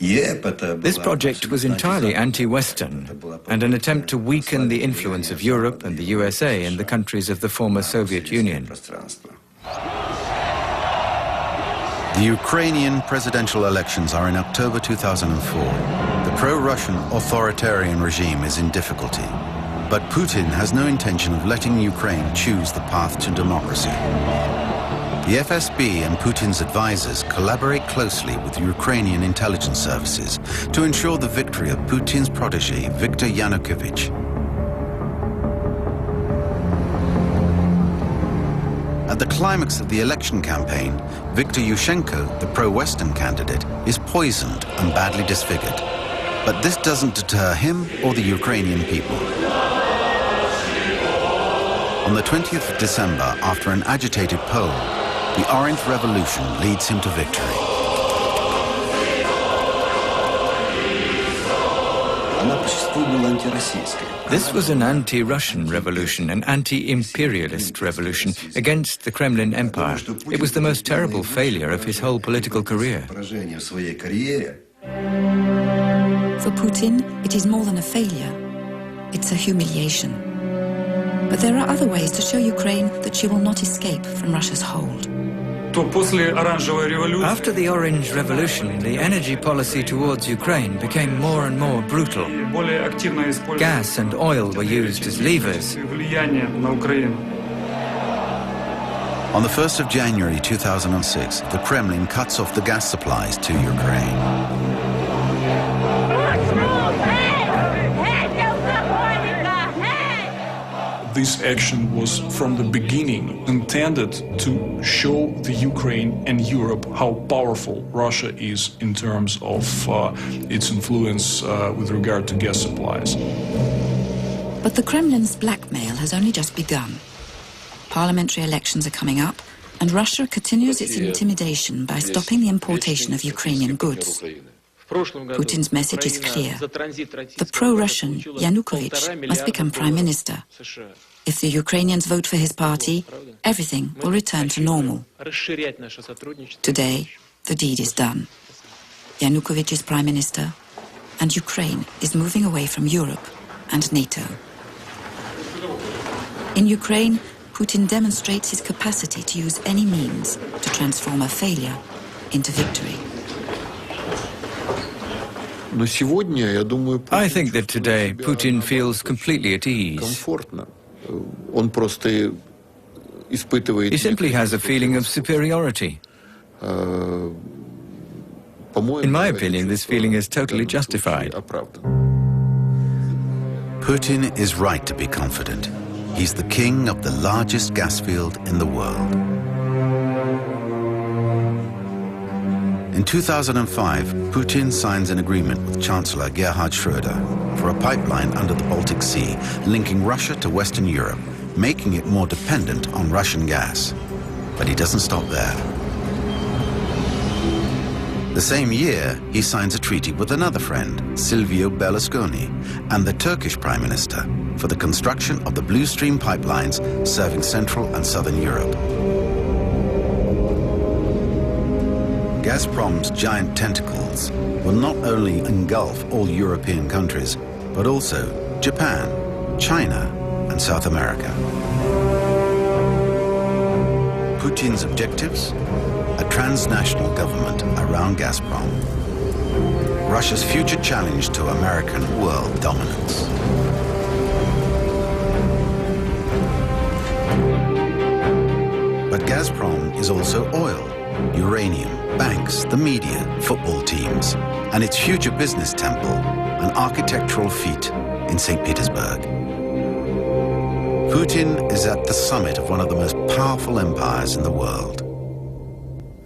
This project was entirely anti-Western and an attempt to weaken the influence of Europe and the USA in the countries of the former Soviet Union. The Ukrainian presidential elections are in October 2004. The pro-Russian authoritarian regime is in difficulty, but Putin has no intention of letting Ukraine choose the path to democracy. The FSB and Putin's advisors collaborate closely with Ukrainian intelligence services to ensure the victory of Putin's protege, Viktor Yanukovych. At the climax of the election campaign, Viktor Yushchenko, the pro-Western candidate, is poisoned and badly disfigured. But this doesn't deter him or the Ukrainian people. On the 20th of December, after an agitated poll, the Orange Revolution leads him to victory. This was an anti-Russian revolution, an anti-imperialist revolution against the Kremlin Empire. It was the most terrible failure of his whole political career. For Putin, it is more than a failure. It's a humiliation. But there are other ways to show Ukraine that she will not escape from Russia's hold. After the Orange Revolution, the energy policy towards Ukraine became more and more brutal. Gas and oil were used as levers. On the 1st of January 2006, the Kremlin cuts off the gas supplies to Ukraine. This action was from the beginning intended to show the Ukraine and Europe how powerful Russia is in terms of its influence with regard to gas supplies. But the Kremlin's blackmail has only just begun. Parliamentary elections are coming up, and Russia continues its intimidation by stopping the importation of Ukrainian goods. Putin's message is clear. The pro-Russian Yanukovych must become prime minister. If the Ukrainians vote for his party, everything will return to normal. Today, the deed is done. Yanukovych is prime minister, and Ukraine is moving away from Europe and NATO. In Ukraine, Putin demonstrates his capacity to use any means to transform a failure into victory. I think that today Putin feels completely at ease. He simply has a feeling of superiority. In my opinion, this feeling is totally justified. Putin is right to be confident. He's the king of the largest gas field in the world. In 2005, Putin signs an agreement with Chancellor Gerhard Schröder for a pipeline under the Baltic Sea linking Russia to Western Europe, making it more dependent on Russian gas. But he doesn't stop there. The same year, he signs a treaty with another friend, Silvio Berlusconi, and the Turkish Prime Minister for the construction of the Blue Stream pipelines serving Central and Southern Europe. Gazprom's giant tentacles will not only engulf all European countries, but also Japan, China, and South America. Putin's objectives? A transnational government around Gazprom. Russia's future challenge to American world dominance. But Gazprom is also oil, uranium, banks, the media, football teams, and its future business temple, an architectural feat in St. Petersburg. Putin is at the summit of one of the most powerful empires in the world.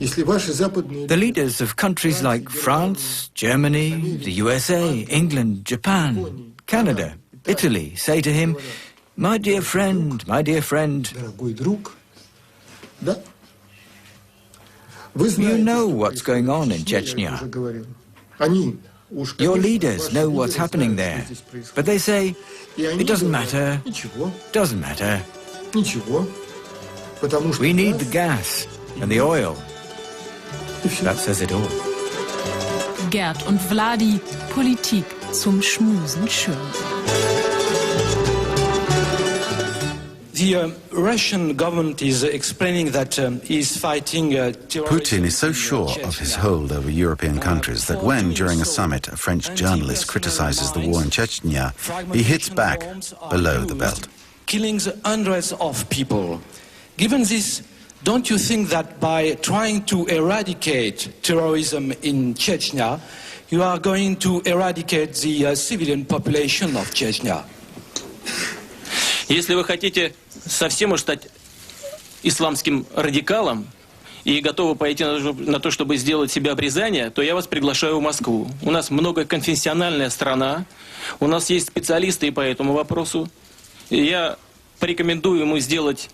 The leaders of countries like France, Germany, the USA, England, Japan, Canada, Italy say to him, my dear friend, you know what's going on in Chechnya. Your leaders know what's happening there. But they say, it doesn't matter, doesn't matter. We need the gas and the oil. That says it all. Gerd und Vladi, Politik zum Schmusen schön. The Russian government is explaining that he's fighting Putin is so sure of his hold over European countries that when, during a summit, a French journalist criticizes the war in Chechnya, he hits back below the belt. Killing hundreds of people. Given this, don't you think that by trying to eradicate terrorism in Chechnya, you are going to eradicate the civilian population of Chechnya? Если вы хотите совсем уж стать исламским радикалом и готовы пойти на то, чтобы сделать себе обрезание, то я вас приглашаю в Москву. У нас многоконфессиональная страна, у нас есть специалисты по этому вопросу. И я порекомендую ему сделать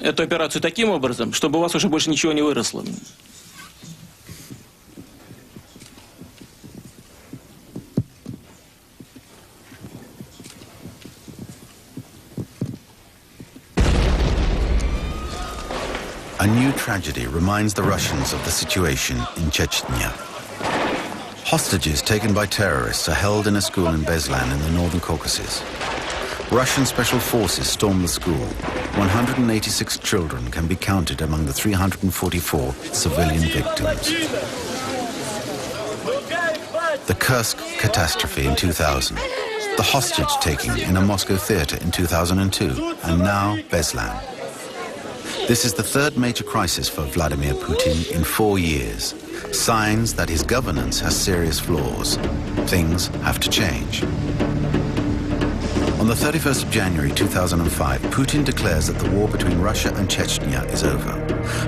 эту операцию таким образом, чтобы у вас уже больше ничего не выросло. A new tragedy reminds the Russians of the situation in Chechnya. Hostages taken by terrorists are held in a school in Beslan in the northern Caucasus. Russian special forces storm the school. 186 children can be counted among the 344 civilian victims. The Kursk catastrophe in 2000, the hostage-taking in a Moscow theater in 2002, and now Beslan. This is the third major crisis for Vladimir Putin in 4 years. Signs that his governance has serious flaws. Things have to change. On the 31st of January 2005, Putin declares that the war between Russia and Chechnya is over.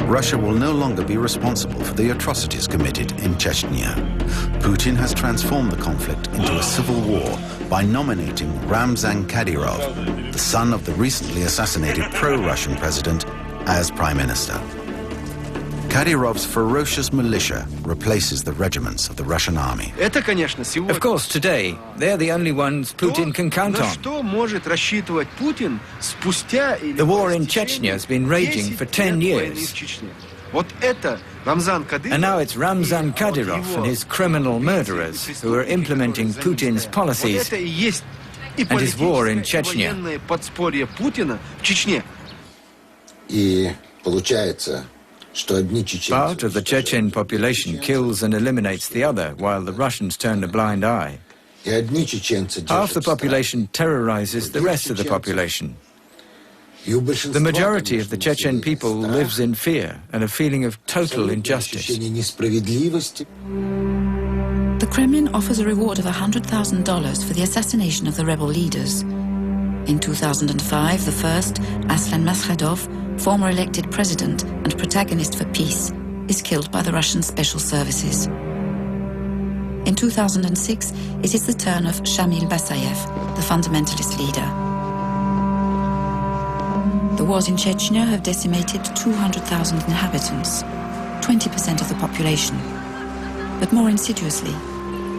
Russia will no longer be responsible for the atrocities committed in Chechnya. Putin has transformed the conflict into a civil war by nominating Ramzan Kadyrov, the son of the recently assassinated pro-Russian president, as Prime Minister. Kadyrov's ferocious militia replaces the regiments of the Russian army. Of course, today, they're the only ones Putin can count on. The war in Chechnya has been raging for 10 years. And now it's Ramzan Kadyrov and his criminal murderers who are implementing Putin's policies and his war in Chechnya. Part of the Chechen population kills and eliminates the other, while the Russians turn a blind eye. Half the population terrorizes the rest of the population. The majority of the Chechen people lives in fear and a feeling of total injustice. The Kremlin offers a reward of $100,000 for the assassination of the rebel leaders. In 2005, the first, Aslan Maskhadov, former elected president and protagonist for peace, is killed by the Russian special services. In 2006, it is the turn of Shamil Basayev, the fundamentalist leader. The wars in Chechnya have decimated 200,000 inhabitants, 20% of the population. But more insidiously,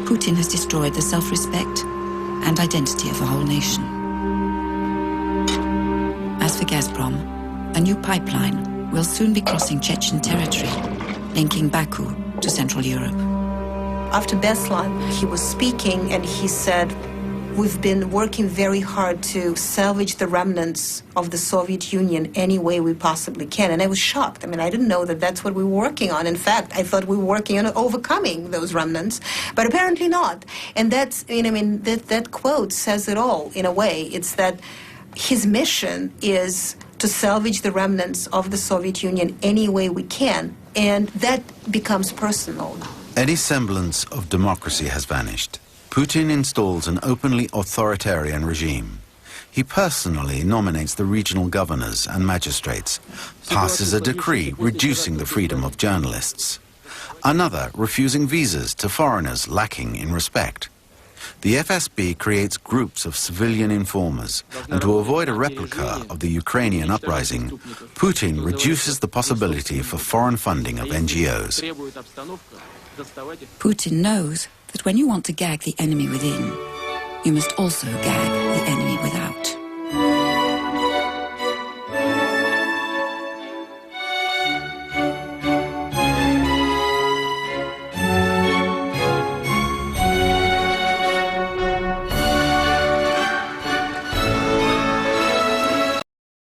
Putin has destroyed the self-respect and identity of the whole nation. As for Gazprom, a new pipeline will soon be crossing Chechen territory, linking Baku to Central Europe. After Beslan, he was speaking and he said, "We've been working very hard to salvage the remnants of the Soviet Union any way we possibly can." And I was shocked. I mean, I didn't know that that's what we were working on. In fact, I thought we were working on overcoming those remnants, but apparently not. And that's, that quote says it all in a way. It's that his mission is to salvage the remnants of the Soviet Union any way we can, and that becomes personal. Any semblance of democracy has vanished. Putin installs an openly authoritarian regime. He personally nominates the regional governors and magistrates, passes a decree reducing the freedom of journalists, another refusing visas to foreigners lacking in respect. The FSB creates groups of civilian informers, and to avoid a replica of the Ukrainian uprising, Putin reduces the possibility for foreign funding of NGOs. Putin knows that when you want to gag the enemy within, you must also gag the enemy without.